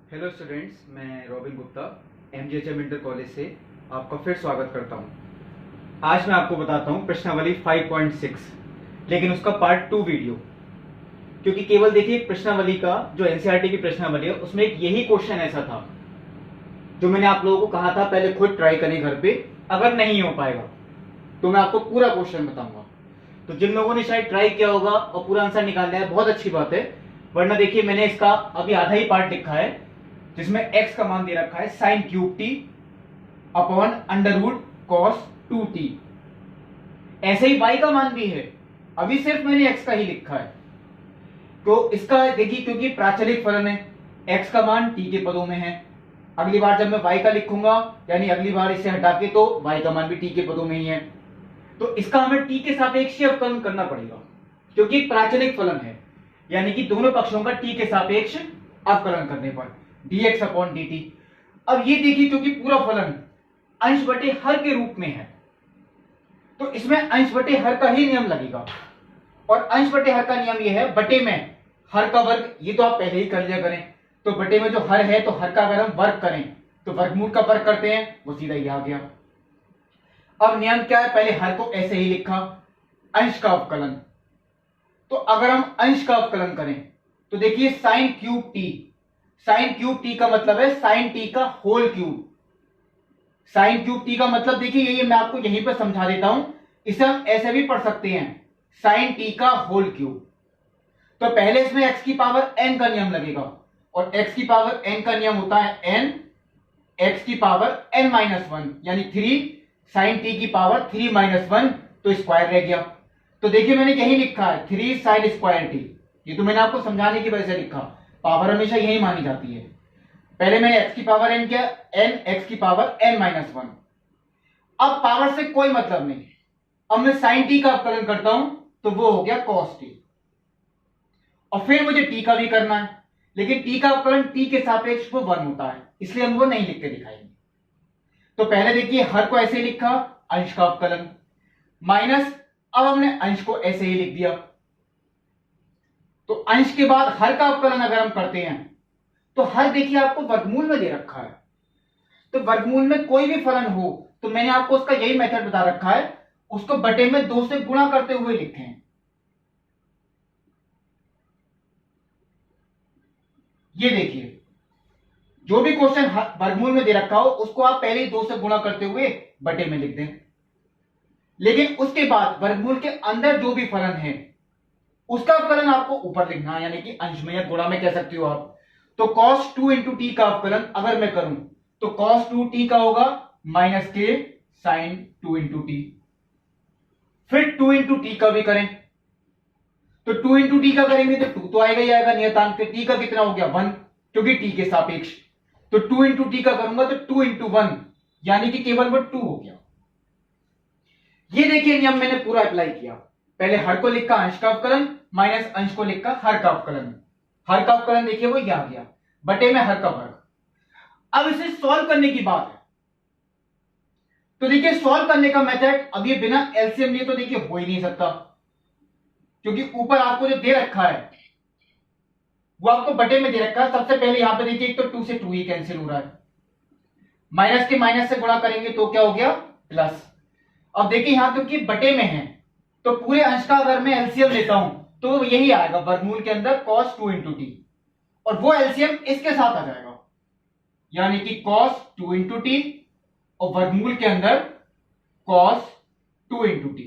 Hello students, मैं robin Gupta एमजीएचएम inter college से आपका फिर स्वागत करता हूं। आज मैं आपको बताता हूं प्रश्नावली 5.6, लेकिन उसका पार्ट 2 वीडियो। क्योंकि केवल देखिए प्रश्नावली का जो एनसीईआरटी की प्रश्नावली है उसमें एक यही क्वेश्चन ऐसा था जो मैंने आप लोगों को कहा था पहले खुद ट्राई करें घर पे, अगर नहीं हो पाएगा तो मैं आपको पूरा क्वेश्चन बताऊंगा। तो जिन लोगों ने शायद ट्राई किया होगा और पूरा आंसर निकाल लिया है, बहुत अच्छी बात है। वरना देखिए मैंने इसका अभी आधा ही पार्ट लिखा है जिसमें x का मान दे रखा है sine cube t upon under root cos 2t। ऐसे ही y का मान भी है, अभी सिर्फ मैंने x का ही लिखा है। तो इसका देखिए क्योंकि प्राचलिक फलन है, x का मान t के पदों में है। अगली बार जब मैं y का लिखूंगा यानी अगली बार इसे हटा के तो y का मान भी t के पदों में ही है। तो इसका हमें t के सापेक्ष अवकलन करना पड़ेगा क्योंकि प्राचलिक फलन है, यानी कि दोनों पक्षों का t के सापेक्ष अवकलन करने पर dx अपॉन dt। अब ये देखिए क्योंकि पूरा फलन अंश बटे हर के रूप में है तो इसमें अंश बटे हर का ही नियम लगेगा। और अंश बटे हर का नियम ये है, बटे में हर का वर्ग, ये तो आप पहले ही कर लिया करें। तो बटे में जो हर है तो हर का अगर हम वर्ग करें तो वर्गमूल का वर्ग करते हैं, वो सीधा ये आ गया। अब नियम क्या है, पहले हर को ऐसे ही लिखा, अंश का अवकलन। तो अगर हम अंश का अवकलन करें तो देखिए sine cube t, sine cube t का मतलब है साइन टी का whole cube. Sine cube t का मतलब देखिए ये मैं आपको यहीं पर समझा देता हूं, इसे हम ऐसे भी पढ़ सकते हैं साइन टी का होल क्यूब। तो पहले इसमें x की पावर n का नियम लगेगा और x की पावर n का नियम होता है n x की पावर n माइनस 1 यानी 3 साइन टी की पावर 3 माइनस 1, तो स्क्वायर रह गया। तो देखिए मैंने यही लिखा है 3 साइन स्क्वायर टी, ये तो मैंने आपको समझाने की वजह से लिखा, पावर हमेशा यही मानी जाती है। पहले मैंने x की पावर n किया, n x की पावर n माइनस 1। अब पावर से कोई मतलब नहीं, अब मैं साइन टी का अवकलन करता हूं तो वो हो गया कॉस टी। और फिर मुझे टी का भी करना है, लेकिन टी का अवकलन टी के सापेक्ष वो 1 होता है, इसलिए हम वो नहीं लिख के दिखाएंगे। तो पहले देखिए हर को ऐसे लिखा, अंश का अवकलन माइनस, अब हमने अंश को ऐसे ही लिख दिया। तो अंश के बाद हर का अवकलन अगर हम करते हैं तो हर देखिए आपको वर्गमूल में दे रखा है। तो वर्गमूल में कोई भी फलन हो तो मैंने आपको उसका यही मेथड बता रखा है, उसको बटे में 2 से गुणा करते हुए लिखें। ये देखिए जो भी क्वेश्चन वर्गमूल में दे रखा हो उसको आप पहले ही 2 से गुणा करते हुए बटे में लिख दें, लेकिन उसके बाद वर्गमूल के अंदर जो भी फलन है उसका अवकलन आपको ऊपर लिखना है, यानी कि अंश में या गुणा में कह सकते हो आप। तो cos 2 इंटू टी का अवकलन अगर मैं करूं तो cos 2t का होगा माइनस के साइन 2 इंटू टी। फिर 2 इंटू टी का भी करें तो 2 इंटू टी का करेंगे तो 2 तो आएगा ही आएगा, नियतांक पे टी का कितना हो गया 1 क्योंकि टी के सापेक्ष। तो 2 इंटू टी का करूंगा तो 2 इंटू 1 यानी कि केवल वो 2 हो गया। ये देखिए नियम मैंने पूरा अप्लाई किया, पहले हर को लिखा अंश का अवकलन माइनस अंश को लिखा हर का अवकलन। हर का अवकलन देखिए वो ये आ गया बटे में हर का वर्ग। अब इसे सॉल्व करने की बात है, तो देखिए सॉल्व करने का मेथड अब ये बिना एलसीएम लिए तो देखिए हो ही नहीं सकता, क्योंकि ऊपर आपको जो दे रखा है वो आपको बटे में दे रखा है। सबसे पहले यहां पे देखिए एक तो 2 से 2 ही कैंसिल हो रहा है, माइनस के माइनस से गुणा करेंगे तो क्या हो गया प्लस। अब देखिए यहां क्योंकि बटे में है तो पूरे अंश का अगर मैं एलसीएम लेता हूं तो यही आएगा वर्गमूल के अंदर cos 2 इंटू टी, और वो एलसीएम इसके साथ आ जाएगा यानी कि cos 2 इंटू टी और वर्गमूल के अंदर cos 2 इंटू टी।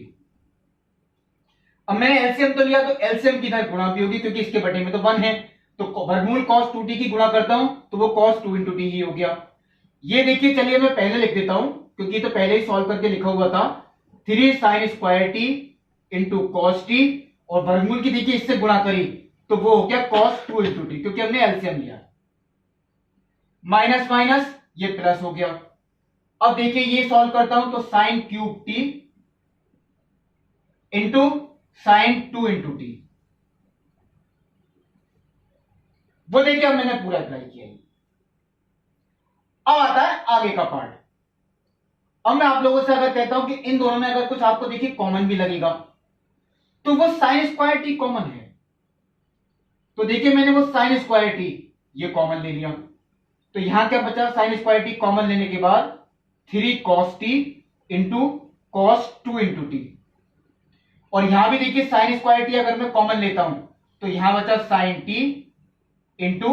अब मैंने एलसीएम तो लिया तो एलसीएम की इधर गुणा भी होगी क्योंकि इसके बटे में तो 1 है, तो वर्गमूल cos 2t की गुणा करता हूं तो वो cos 2 इंटू टी ही हो गया। ये देखिए चलिए मैं पहले लिख देता हूं क्योंकि तो पहले ही सॉल्व करके लिखा हुआ था 3 sine square T into cos T, और वर्गमूल की देखिए इससे गुणा करी तो वो हो गया cos 2 इंटू टी क्योंकि हमने एलसीएम लिया। माइनस माइनस ये प्लस हो गया। अब देखिए ये सॉल्व करता हूं तो sign cube T into sine 2 into T, वो देखिए अब मैंने पूरा अप्लाई किया। अब आता है आगे का पार्ट। अब मैं आप लोगों से अगर कहता हूं कि इन दोनों में अगर कुछ आपको देखिए कॉमन भी लगेगा तो वो साइन स्क्वायर टी कॉमन है। तो देखिए मैंने वो साइन स्क्वायर टी ये कॉमन ले लिया, तो यहां क्या बचा, साइन स्क्वायर टी कॉमन लेने के बाद 3 cos t into cos 2 into T. और यहां भी देखिए साइन स्क्वायर टी अगर मैं कॉमन लेता हूं तो यहां बचा sine t into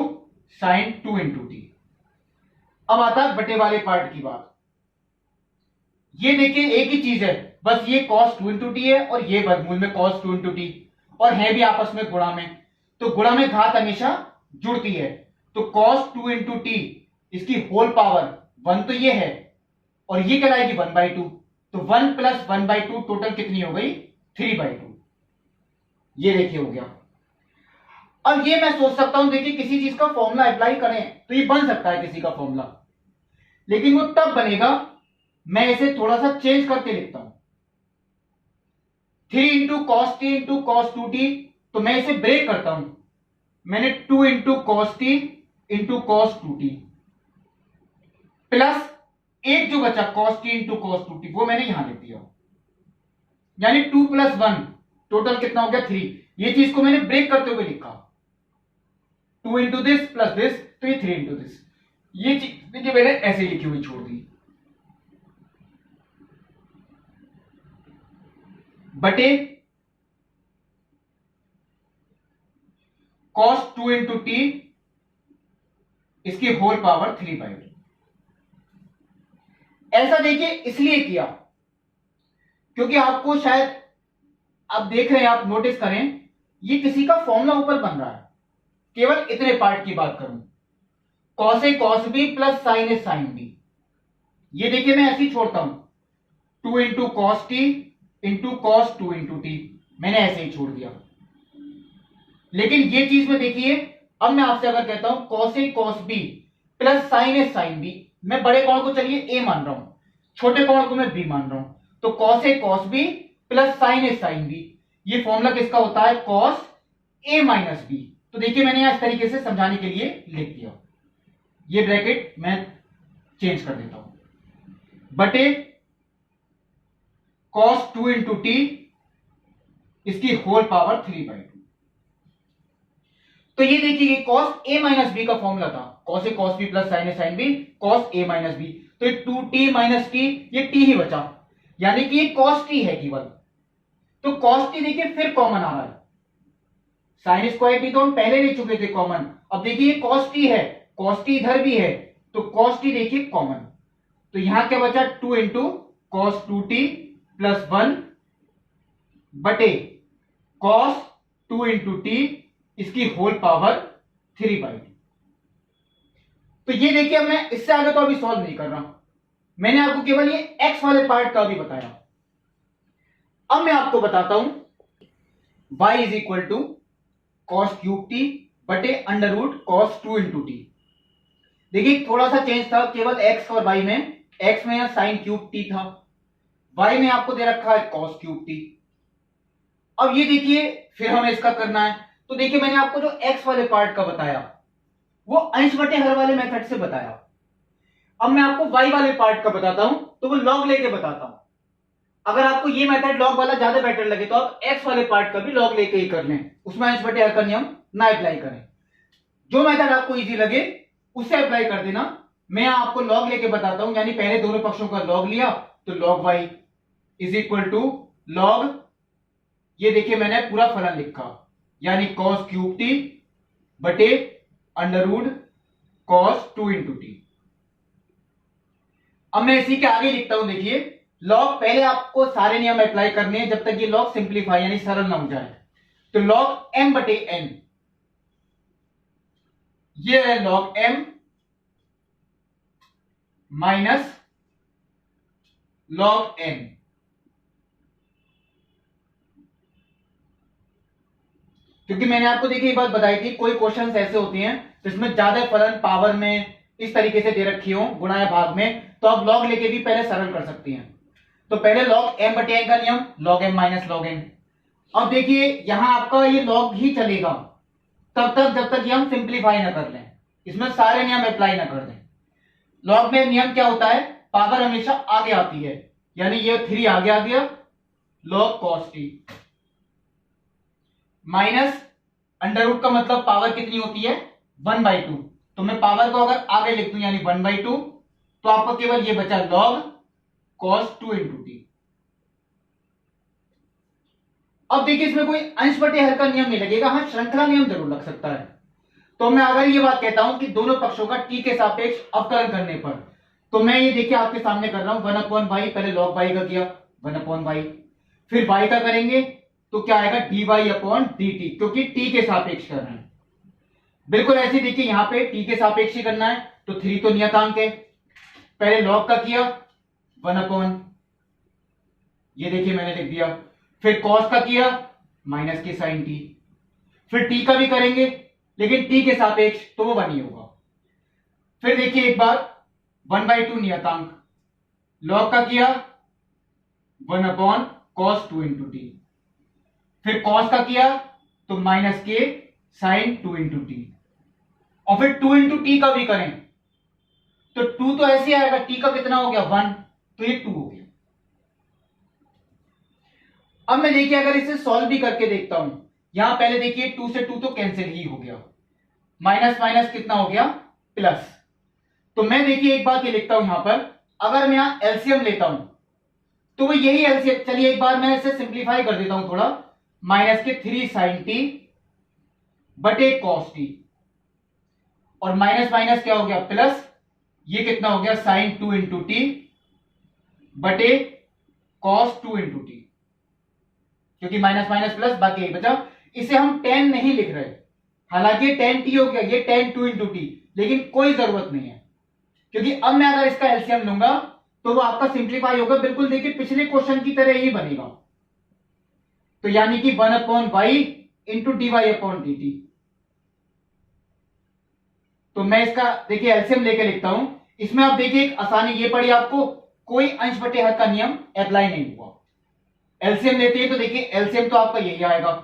sine 2 into t. अब आता है बटे वाले पार्ट की बात। ये देखिए एक ही चीज है, बस ये cos 2 इंटू टी है और ये वर्गमूल में cos 2 इंटू टी, और है भी आपस में गुणा में। तो गुणा में घात हमेशा जुड़ती है, तो cos 2 इंटू टी इसकी होल पावर 1 तो ये है, और ये कहलाएगी 1/2। तो 1 प्लस 1/2 टोटल कितनी हो गई, 3/2। ये देखिए हो गया। अब ये मैं सोच सकता हूं, देखिए किसी चीज का फॉर्मूला अप्लाई करें तो ये बन सकता है किसी का फॉर्मूला, लेकिन वो तब बनेगा मैं इसे थोड़ा सा चेंज करके लिखता हूं। 3 into cos T into cos 2t, तो मैं इसे ब्रेक करता हूं, मैंने 2 into cos T into cos 2t plus एक जो बचा cos t into cos 2t वो मैंने यहां लिख दिया, यानी 2 प्लस 1 टोटल कितना हो गया 3। ये चीज को मैंने ब्रेक करते हुए लिखा, 2 इंटू दिस प्लस दिस, तो ये 3 इंटू दिस। ये चीज देखिए मैंने ऐसे लिखी हुई छोड़ दी, बटे cos 2 इंटू टी इसकी होल पावर 3/2। ऐसा देखिए इसलिए किया क्योंकि आपको शायद आप देख रहे हैं, आप नोटिस करें ये किसी का फॉर्मूला ऊपर बन रहा है। केवल इतने पार्ट की बात करूं, cos a cos b plus sine a sine B, ये देखिए मैं ऐसे ही छोड़ता हूं, 2 into cos T into cos 2 into T, मैंने ऐसे ही छोड़ दिया। लेकिन ये चीज में देखिए, अब मैं आपसे अगर कहता हूं cos a cos b plus sine a sine B, मैं बड़े कोण को चलिए ए मान रहा हूं, छोटे कोण को मैं बी मान रहा हूं, तो cos a cos b plus sine a sine B, ये फॉर्मूला किसका होता है, cos ए माइनस बी। तो देखिए मैंने यहां इस तरीके से समझाने के लिए लिख दिया, ये ब्रैकेट मैं चेंज कर देता हूं, बटे cos 2 इंटू टी इसकी होल पावर 3/2। तो ये देखिए cos a माइनस बी का फॉर्मूला था, cos a cos b plus sine a sine b cos a minus b, तो ये 2t माइनस टी, ये t ही बचा, यानी कि ये cos t है केवल। तो cos t देखिए फिर कॉमन आ रहा है, साइन स्क्वायर टी तो हम पहले ले चुके थे कॉमन, अब देखिए ये cos t है, cos t इधर भी है, तो cos t देखिए कॉमन, तो यहां क्या बचा 2 इंटू cos 2t प्लस 1 बटे cos 2 इंटू टी इसकी होल पावर 3/2। तो ये देखिए अब मैं इससे आगे तो अभी सॉल्व नहीं कर रहा, मैंने आपको केवल ये x वाले पार्ट का भी बताया। अब मैं आपको बताता हूं y is equal to cos cube T बटे under root cos 2 into T. देखिए थोड़ा सा चेंज था केवल x और y में, x में यहां साइन क्यूब टी था, y में आपको दे रखा है कॉस क्यूब टी। अब ये देखिए फिर हमें इसका करना है, तो देखिए मैंने आपको जो x वाले पार्ट का बताया वो अंश बटे हर वाले मेथड से बताया। अब मैं आपको y वाले पार्ट का बताता हूं, तो वो लॉग लेके बताता हूं। अगर आपको ये मेथड लॉग वाला ज्यादा बेटर लगे तो आप x वाले पार्ट का भी लॉग लेके ही कर लें, उसमें अंश बटे हर का नियम ना अप्लाई करें। जो मेथड आपको इजी लगे उससे अप्लाई कर देना। मैं आपको लॉग लेके बताता हूं, यानी पहले दोनों पक्षों का लॉग लिया, तो log y is equal to log, ये देखिए मैंने पूरा फलन लिखा, यानी cos क्यूब टी बटे under root cos 2 into t. अब मैं इसी के आगे लिखता हूं, देखिए लॉग पहले आपको सारे नियम अप्लाई करने हैं जब तक ये लॉग सिंप्लीफाई यानी सरल ना हो जाए। तो लॉग m बटे n, ये है log m minus log n। क्योंकि मैंने आपको देखिए एक बात बताई थी, कोई क्वेश्चंस ऐसे होते हैं जिसमें ज्यादा फलन पावर में इस तरीके से दे रखी हो गुणा या भाग में, तो आप लॉग लेके भी पहले सरल कर सकती हैं। तो पहले लॉग m बटे n का नियम, log m minus log n। अब देखिए यहां आपका ये लॉग ही चलेगा तब तक जब तक ये हम सिंप्लीफाई ना कर लें, इसमें सारे नियम अप्लाई ना कर दें। लॉग में नियम क्या होता है, पावर हमेशा आगे आती है, यानी ये 3 आगे आ गया, log cos t minus under root का मतलब पावर कितनी होती है 1/2, तो मैं पावर को अगर आगे लिख दूं यानी 1/2, तो आपको केवल ये बचा log cos 2 इंटू टी। अब देखिए इसमें कोई अंश बटे हर का नियम नहीं लगेगा, हाँ श्रृंखला नियम जरूर लग सकता है। तो मैं अगर ये बात कहता हूं कि दोनों पक्षों का टी के सापेक्ष अवकलन करने पर, तो मैं ये देखिए आपके सामने कर रहा हूं 1/y, पहले log y का किया 1/y, फिर y का करेंगे तो क्या आएगा dy/dt, क्योंकि t के सापेक्ष कर रहे हैं। बिल्कुल ऐसे देखिए यहां पे t के सापेक्ष ही करना है, तो 3 तो नियतांक है, पहले log का किया 1/, ये देखिए मैंने लिख दिया, फिर cos का किया माइनस के sin t, फिर t का भी करेंगे लेकिन t के सापेक्ष तो वो 1 ही होगा। फिर देखिए एक बार 1/2 नियतांक, log का किया 1/cos 2 इंटू टी, फिर cos का किया तो माइनस के sin 2 इंटू टी, और फिर 2 इंटू टी का भी करें तो 2 तो ऐसे आएगा, t का कितना हो गया 1, तो ये 2 हो गया। अब मैं देखिए अगर इसे सॉल्व भी करके देखता हूं, यहां पहले देखिए 2 से 2 तो कैंसिल ही हो गया, माइनस माइनस कितना हो गया प्लस। तो मैं देखिए एक बात ये लिखता हूं यहां पर, अगर मैं यहां एलसीएम लेता हूं तो वो यही एलसीएम, चलिए एक बार मैं इसे सिंप्लीफाई कर देता हूं थोड़ा, माइनस के 3 sin t बटे cos t, और माइनस माइनस क्या हो गया प्लस, ये कितना हो गया sin 2 इंटू टी बटे cos 2 इंटू टी, क्योंकि माइनस माइनस प्लस बाकी यही बचा। इसे हम tan नहीं लिख रहे, हालांकि tan t हो गया, ये tan 2 इंटू टी, लेकिन कोई जरूरत नहीं है, क्योंकि अब मैं अगर इसका एलसीएम लूंगा तो वो आपका सिंप्लीफाई होगा, बिल्कुल देखिए पिछले क्वेश्चन की तरह ही बनेगा। तो यानी कि 1/y इंटू dy/dt। तो मैं इसका देखिए एलसीएम लेके लिखता हूं, इसमें आप देखिए एक आसानी ये पड़ी आपको, कोई अंश बटे हर का नियम अप्लाई नहीं हुआ। एलसीएम लेते हैं तो देखिए एलसीएम तो आपका यही आएगा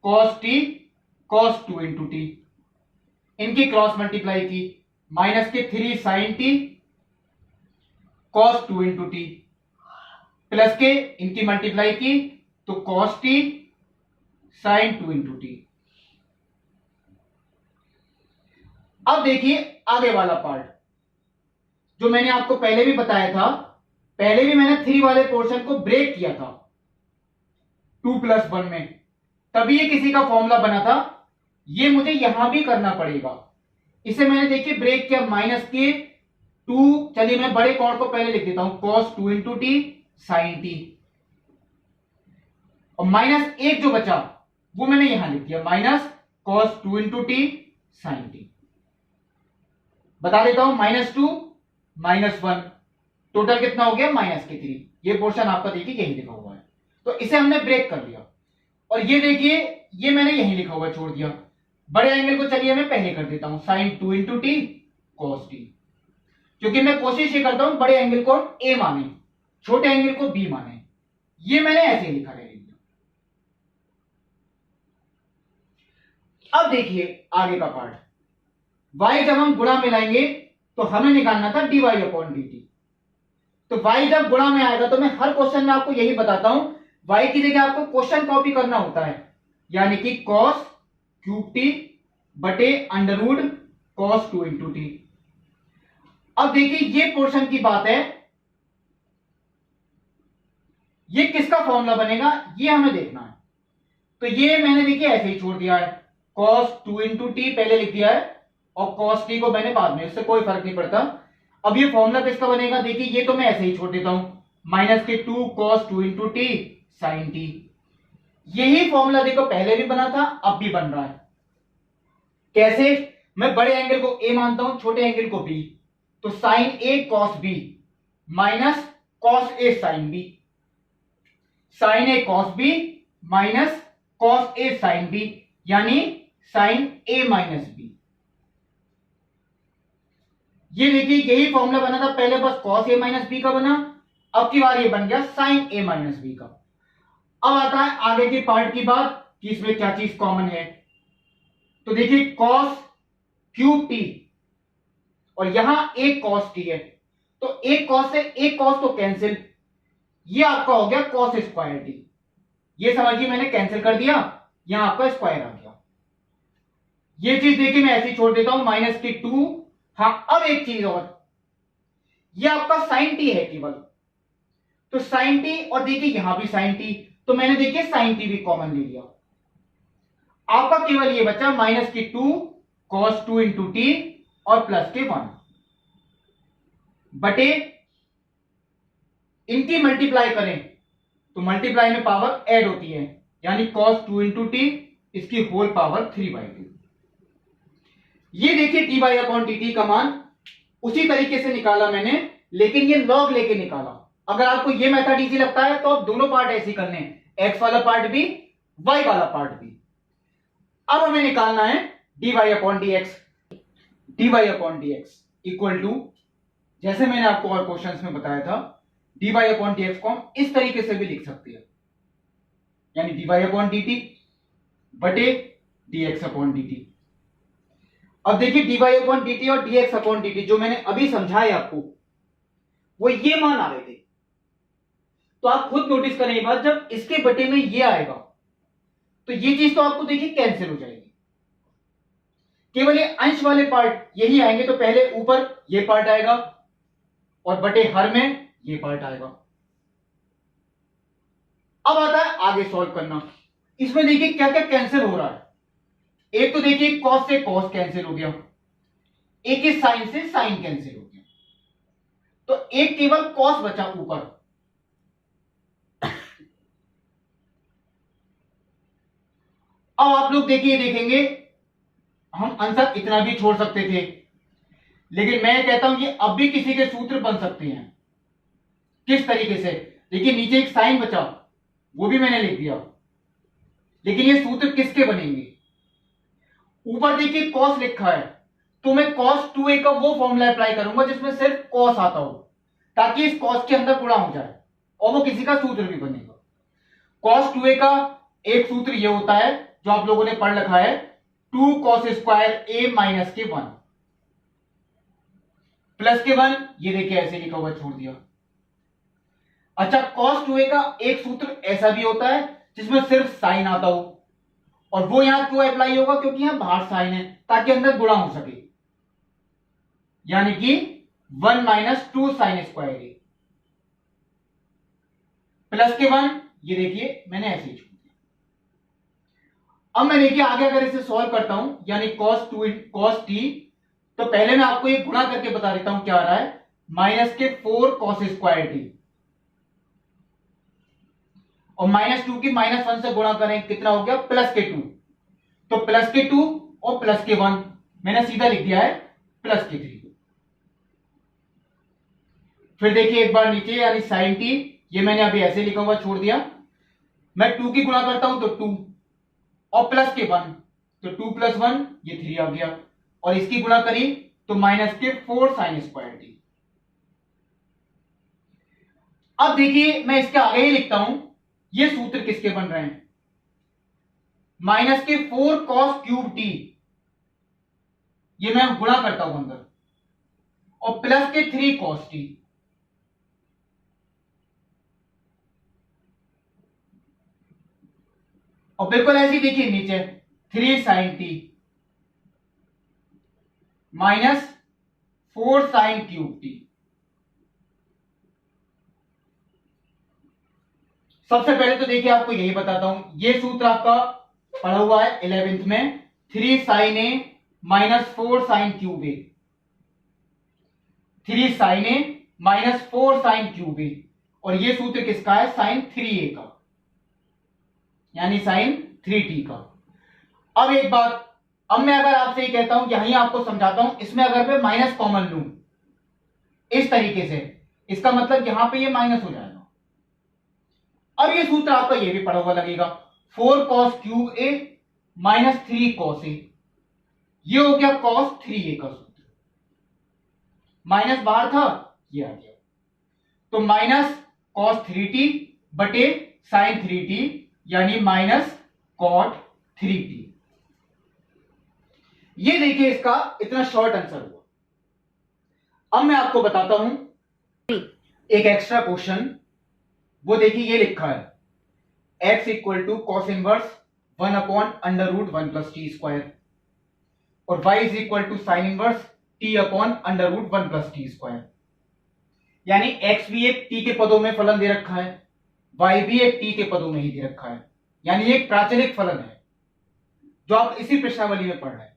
cos t cos 2 into T, इनकी क्रॉस मल्टीप्लाई की माइनस के 3 sin t cos 2 into T, plus के इनकी मल्टीप्लाई की तो cos t sin 2 into t. अब देखिए आगे वाला पार्ट जो मैंने आपको पहले भी बताया था, पहले भी मैंने 3 वाले पोर्शन को ब्रेक किया था 2+1 में, तभी ये किसी का फॉर्मूला बना था, ये मुझे यहां भी करना पड़ेगा। इसे मैंने देखिए ब्रेक किया माइनस के 2, चलिए मैं बड़े कॉर्ड को पहले लिख देता हूं cos 2 into T sin t, और माइनस एक जो बचा वो मैंने यहां लिख दिया minus cos 2 into T sin t। बता देता हूं -2 -1 टोटल कितना हो गया -3, ये पोर्शन आपका देखिए यही लिखा हुआ है, तो इसे हमने ब्रेक कर लिया। और ये देखिए ये मैंने यही लिखा हुआ छोड़ दिया, बड़े एंगल को चलिए मैं पहले कर देता हूं sin 2 into T cos t, क्योंकि मैं कोशिश ये करता हूं बड़े एंगल को a माने, छोटे एंगल को b माने, ये मैंने ऐसे लिखा है। अब देखिए आगे का पार्ट, y जब हम गुणा में लाएंगे तो हमें निकालना था dy/dt। तो y जब गुणा में आएगा तो मैं हर क्वेश्चन में आपको यही बताता हूं, y की जगह आपको क्वेश्चन कॉपी करना होता है, यानी कि cos क्यूब t बटे अंडरवुड cos 2 इंटू टी। अब देखिए ये पोर्शन की बात है, ये किसका फॉर्मूला बनेगा ये हमें देखना है। तो ये मैंने देखिए ऐसे ही छोड़ दिया है, cos 2 इंटू टी पहले लिख दिया है और cos t को मैंने बाद में, इससे कोई फर्क नहीं पड़ता। अब ये फॉर्मूला किसका बनेगा, देखिए ये तो मैं ऐसे ही छोड़ देता हूं माइनस के 2 cos 2 into T sin t। यही फॉर्मूला देखो पहले भी बना था अब भी बन रहा है। कैसे, मैं बड़े एंगल को a मानता हूं, छोटे एंगल को b, तो sin a cos b minus cos a sin b, sin a cos b minus cos a sin b, यानी sin a माइनस b। ये देखिए यही फॉर्मूला बना था पहले, बस cos a माइनस b का बना, अब की बार ये बन गया sin a माइनस b का। अब आता है आगे के पार्ट की बात कि इसमें क्या चीज कॉमन है। तो देखिए cos क्यूब t और यहां एक cos t है, तो एक cos से एक cos तो कैंसिल, ये आपका हो गया cos स्क्वायर t, ये समझिए मैंने कैंसिल कर दिया, यहां आपका स्क्वायर आ गया। ये चीज देखिए मैं ऐसे ही छोड़ देता हूं माइनस के 2 हाँ, अब एक चीज और, ये आपका साइन टी है केवल, तो साइन टी, और देखिए यहां भी साइन टी, तो मैंने देखिए साइन टी भी कॉमन ले लिया। आपका केवल ये बचा माइनस के 2 cos 2 इंटू टी और प्लस के 1 बटे, इनकी मल्टीप्लाई करें तो मल्टीप्लाई में पावर ऐड होती है, यानी cos 2 इंटू टी, इसकी होल पावर 3/2। ये देखिए D by upon D T का मान उसी तरीके से निकाला मैंने, लेकिन ये लॉग लेके निकाला। अगर आपको ये मेथड इजी लगता है तो आप दोनों पार्ट ऐसे ही कर लें, एक्स वाला पार्ट भी, वाई वाला पार्ट भी। अब हमें निकालना है d Y upon d x. D Y upon d x equal to, जैसे मैंने आपको और क्वेश्चंस में बताया था, d Y upon d x को हम इस तरीके से भी लिख सकते हैं, यानी D Y upon D T बटे D X upon D T. अब देखिए D Y upon D T और D X upon D T जो मैंने अभी समझाया आपको, वो ये मान आ रहे थे। तो आप खुद नोटिस करें ये बात, जब इसके बटे में ये आएगा तो ये चीज तो आपको देखिए कैंसिल हो जाएगी, केवल ये अंश वाले पार्ट यही आएंगे। तो पहले ऊपर ये पार्ट आएगा और बटे हर में ये पार्ट आएगा। अब आता है आगे सॉल्व करना। इसमें देखिए क्या क्या कैंसिल हो रहा है। एक तो देखिए कॉस से कॉस कैंसिल हो गया, एक ही साइन से साइन कैंसिल हो गया, तो एक केवल कॉस बचा ऊपर। अब आप लोग देखिए देखेंगे, हम आंसर इतना भी छोड़ सकते थे, लेकिन मैं कहता हूं कि अब भी किसी के सूत्र बन सकते हैं। किस तरीके से? देखिए नीचे एक साइन बचा, वो भी मैंने लिख दिया, लेकिन ये सूत्र किसके बनेंगे? ऊपर देखिए कॉस लिखा है, तो मैं cos 2a का वो फॉर्मूला अप्लाई करूंगा जिसमें सिर्फ कॉस आता हो, ताकि इस कॉस के अंदर गुणा हो जाए और वो किसी का सूत्र भी बनेगा। cos 2a का एक सूत्र ये होता है जो आप लोगों ने पढ़ रखा है, 2 cos स्क्वायर a माइनस के 1 प्लस के 1, ये देखिए ऐसे लिखा हुआ छोड़ दिया। अच्छा, cos 2a का एक सूत्र ऐसा भी होता है जिसमें सिर्फ साइन आता हो, और वो यहां क्यों अप्लाई होगा? क्योंकि यहां बाहर साइन है, ताकि अंदर गुणा हो सके, यानी कि 1 माइनस 2 साइन स्क्वायर ए प्लस के 1, ये देखिए मैंने ऐसे ही छोड़ दिया। अब मैं देखिए आगे अगर इसे सॉल्व करता हूं, यानी cos 2 cos t, तो पहले मैं आपको ये गुणा करके बता देता हूं क्या आ रहा है, माइनस के 4 cos स्क्वायर टी, और माइनस 2 की माइनस 1 से गुणा करें कितना हो गया? प्लस के 2, तो प्लस के 2 और प्लस के 1 मैंने सीधा लिख दिया है प्लस के 3। फिर देखिए एक बार नीचे, यानी साइन टी, ये मैंने अभी ऐसे लिखा हुआ छोड़ दिया। मैं 2 की गुणा करता हूं तो 2 और प्लस के 1, तो 2 प्लस 1 ये 3 आ गया, और इसकी गुणा करी तो माइनस के 4 साइन स्क्वायर टी। अब देखिए मैं इसके आगे ही लिखता हूं, ये सूत्र किसके बन रहे हैं? माइनस के 4 cos क्यूब टी, ये मैं गुणा करता हूं अंदर, और प्लस के 3 cos टी, और बिल्कुल ऐसे ही देखिए नीचे 3 sine t minus 4 sine cube t. सबसे पहले तो देखिए आपको यही बताता हूं, ये सूत्र आपका पढ़ा हुआ है 11th में, 3 साइन ए माइनस 4 साइन क्यूब ए, 3 साइन ए माइनस 4 साइन क्यूब ए, और ये सूत्र किसका है? साइन 3a का, यानी साइन 3t का। अब एक बात, अब मैं अगर आपसे ये कहता हूं, यहीं आपको समझाता हूं, इसमें अगर मैं माइनस कॉमन लूं इस तरीके से, इसका मतलब यहां पे ये माइनस हो जाएगा। अब ये सूत्र आपका ये भी पढ़ा हुआ लगेगा, 4 cos क्यूब ए माइनस 3 cos ए, ये हो गया cos 3a का सूत्र, माइनस बाहर था ये आ गया, तो माइनस cos 3t बटे साइन 3t, यानी माइनस cot 3t। ये देखिए इसका इतना शॉर्ट आंसर हुआ। अब मैं आपको बताता हूं एक एक्स्ट्रा क्वेश्चन, वो देखिए ये लिखा है x equal to cos inverse 1 upon under root 1 plus t square, और y is equal to sine inverse t upon under root 1 plus t square. यानी x भी एक t के पदों में फलन दे रखा है, y भी एक t के पदों में ही दे रखा है, यानी एक प्राचलिक फलन है जो आप इसी प्रश्नावली में पढ़ रहे हैं।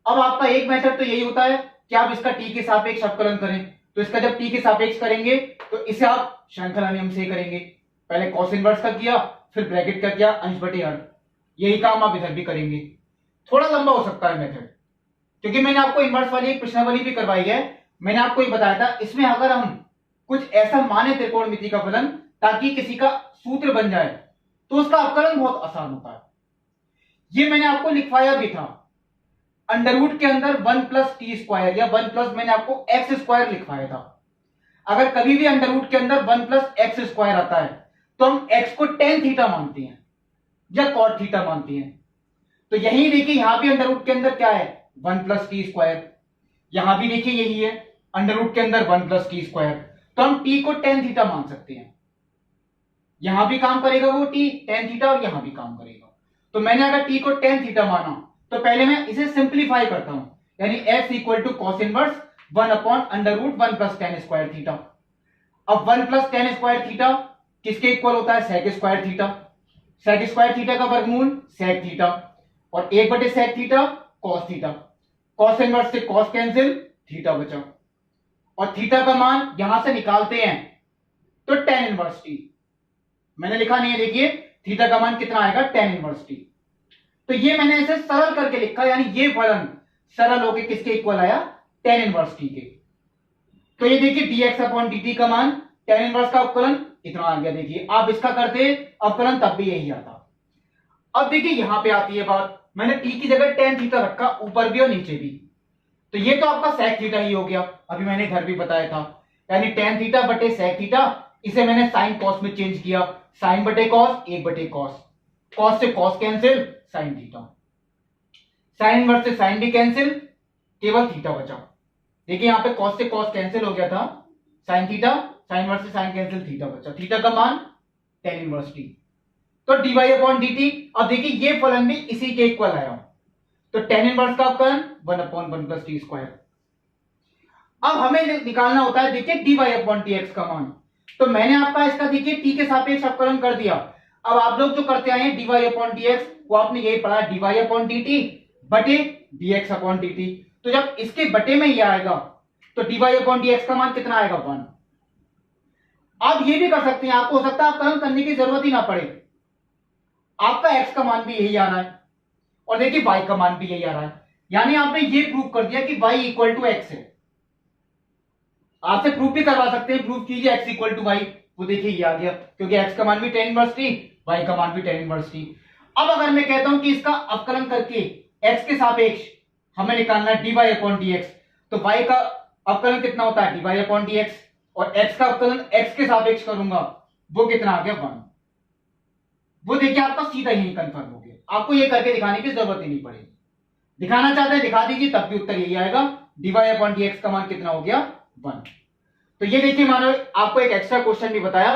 अब आपका एक मेथड तो यही होता है कि आप इसका t के सापेक्ष अवकलन करें। तो इसका जब t के सापेक्ष करेंगे तो इसे आप श्रृंखला नियम से करेंगे। पहले कॉस इनवर्स का किया, फिर ब्रैकेट का किया, अंश बटे हर। यही काम आप इधर भी करेंगे। थोड़ा लंबा हो सकता है मेथड, क्योंकि मैंने आपको इनवर्स वाली एक प्रश्नावली भी करवाई है। मैंने आपको ये बताया था, इसमें अगर हम कुछ ऐसा माने त्रिकोणमिति का फलन ताकि किसी का सूत्र बन जाए तो उसका अवकलन बहुत आसान होता है। ये मैंने आपको लिखवाया भी था। अंडर रूट के अंदर 1 प्लस टी स्क्वायर या 1 प्लस मैंने आपको एक्स स्क्वायर लिखवाया था। अगर कभी भी अंडर रूट के अंदर 1 प्लस एक्स स्क्वायर आता है तो हम एक्स को टेन थीटा मानते हैं या कॉट थीटा मानते हैं। तो यही देखिए, यहां भी अंडर रूट के अंदर क्या है, 1 प्लस टी स्क्वायर। यहां भी देखिए यही है, अंडर रूट के अंदर 1 प्लस टी स्क्वायर। तो हम टी को टेन थीटा मान सकते हैं। यहां भी काम करेगा वो टी टेन थीटा और यहां भी काम करेगा। तो मैंने अगर टी को टेन थीटा माना तो पहले मैं इसे सिंप्लीफाई करता हूं, यानी x equal to cos inverse 1 upon under root 1 plus tan square theta. अब 1 प्लस टेन स्क्वायर थीटा किसके इक्वल होता है, sec square theta. Sec square theta का वर्गमूल सेक थीटा और 1 बटे sec theta cos theta. Cos inverse से cos cancel, theta बचा और थीटा का मान यहां से निकालते हैं तो टेन इनवर्स टी। मैंने लिखा नहीं है, देखिए थीटा का मान कितना आएगा, टेन इनवर्स टी। तो ये मैंने इसे सरल करके लिखा, यानी ये फलन सरल होके किसके इक्वल आया, टेन इनवर्स टी के। तो ये देखिए dx अपॉन dt का मान टेन इनवर्स का अवकलन इतना आ गया। देखिए आप इसका करते अवकलन तब भी यही आता। अब देखिए यहां पे आती है बात, मैंने t की जगह टेन थीटा रखा, ऊपर भी और नीचे भी। तो ये तो आपका सेक थीटा ही हो गया, अभी मैंने घर भी बताया था। यानी टेन थीटा बटे सेक थीटा, इसे मैंने साइन कॉस में चेंज किया, साइन बटे कॉस, 1 बटे कॉस। कॉस से cos cancel, sine theta. Sine inverse से साइन भी कैंसिल, केवल थीटा बचा। देखिए यहां पे कॉस से कॉस कैंसिल हो गया था, साइन थीटा, साइन इनवर्स से साइन कैंसिल, थीटा बचा। थीटा का मान टेन इनवर्स टी। तो dy अपॉन dt, अब देखिए ये फलन भी इसी के इक्वल आया। तो टेन इनवर्स का अवकलन 1 अपॉन 1 प्लस टी स्क्वायर। अब हमें निकालना होता है देखिए dy अपॉन dx का मान। तो मैंने आपका इसका देखिए t के सापेक्ष अवकलन कर दिया। अब आप लोग जो करते आए हैं dy अपॉन dx, वो आपने यही पढ़ा dy अपॉन dt बटे dx अपॉन dt। तो जब इसके बटे में ये आएगा तो dy अपॉन dx का मान कितना आएगा, 1। आप ये भी कर सकते हैं, आपको हो सकता है अवकलन करने की जरूरत ही ना पड़े, आपका x का मान भी यही आ रहा है और देखिए y का मान भी यही आ रहा है। यानी आपने ये प्रूव कर दिया कि y इक्वल टू x है। आपसे प्रूफ भी करवा सकते हैं, प्रूफ कीजिए x इक्वल टू y। वो देखिए ये आ गया, क्योंकि x का मान भी टेन इनवर्स टी, y का मान भी टेन इनवर्स टी। अब अगर मैं कहता हूं कि इसका अवकलन करके x के सापेक्ष हमें निकालना है dy अपॉन dx, तो y का अवकलन कितना होता है, dy अपॉन dx, और x का अवकलन x के सापेक्ष करूंगा, वो कितना आ गया, 1। वो देखिए आपका सीधा यही कंफर्म हो गया, आपको ये करके दिखाने की जरूरत ही नहीं पड़ेगी। दिखाना चाहते हैं दिखा दीजिए, तब भी उत्तर यही आएगा, dy अपॉन dx का मान कितना हो गया, 1। तो ये देखिए मानो आपको एक एक्स्ट्रा क्वेश्चन भी बताया।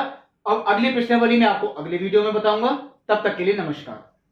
अब अगली प्रश्नावली में आपको अगले वीडियो में बताऊंगा। तब तक के लिए नमस्कार।